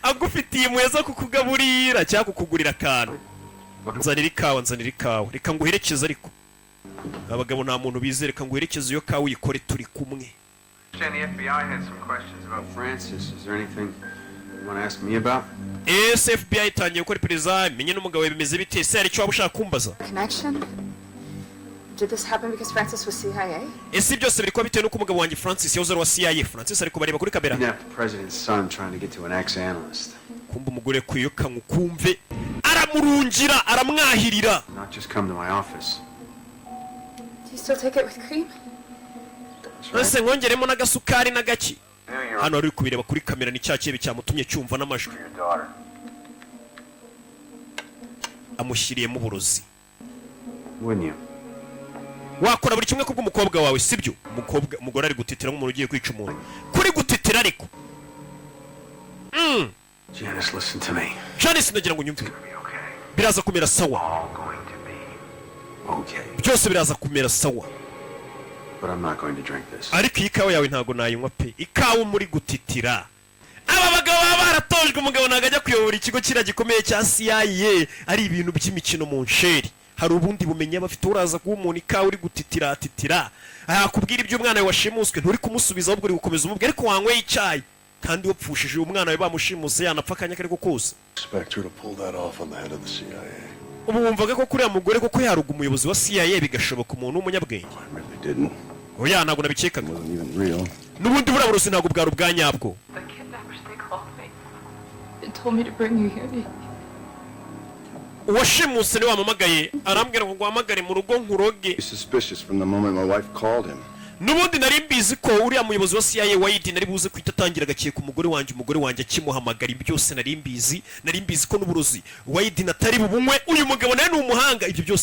agufitiye impuhwe kukugaburira cyangwa kukugurira akantu. Nzanira ikawa reka nguherekeze ariko abagabo nta muntu bizere, reka nguherekeze iyo kawa uyikore turi kumwe. The FBI had some questions about Francis. Is there anything you want to ask me about? FBI itangiye gukora iperereza menye n'umugabo bimeze bite, ese hari icyo waba ushaka kumbaza? Connection? Did this happen because Francis was CIA? Ese byose biri kuba bitewe n'uko umugabo wanjye Francis yahoze ari wa CIA. Francis ari kubareba kuri kamera. The president's son trying to get to an ex-analyst. Kumba umugore kuyoka ngukumve aramurungira aramwahirira. Not just come to my office. Do you still take it with cream? Ese nkongeremo n'agasukari n'agaki. Hano ari kubireba kuri kamera ni cyakebe cyamutumye cyumva n'amajwi. Amushyiriyemo uburozi. Wouldn't you? Wakora buri kimwe kubw'umukobwa wawe sibyo? Umugore ari gutitira nk'umuntu ugiye kwica umuntu. Kuri gutitira ariko. Janice, listen to me. Janice, nagira ngo nyumve. Biraza kumera sawa. Okay. Byose biraza kumera sawa. But I'm not going to drink this. Ariko ikawa yawe ntago nayinywa pe. Ikawa muri gutitira. Aba bagabo baratojwe umugabo nagajya kuyobora ikigo kira gikomeye cya CIA ari ibintu by'imikino mu nsheri. Hari ubundi bumenye bafite uraza kuba umuntu ikawa uri gutitira. Akubwira ibyo umwana we washimuswe nturi kumusubiza ahubwo uri gukomeza umubwira ariko wanyweye icyayi. Kandi wapfushije umwana we bamushimuse yanapfa kanya kariko kose. Expect her to pull that off on the head of the CIA. Ubu wumvaga ko kuri ya mugore koko yaruga umuyobozi wa CIA bigashoboka umuntu w'umunyabwenge. I really didn't. Oya ntago nabikekaga. It wasn't even real. Nubundi buraburusi ntago bwari ubwanyabwo. The kidnappers, they called me and told me to bring you here. Uwashimuse ni wamamagaye arambwira ngo guhamagare mu rugo nkuroge. He's suspicious from the moment my wife called him. Nubundi nari mbizi ko uriya muyobozi wa CIA Wade nari buze kwitatangira gakiye ku umugore wanjye akimuhamagara byose nari mbizi ko n'uburozi Wade natari bubunywe uyu mugabo naye ni umuhanga ibyo byose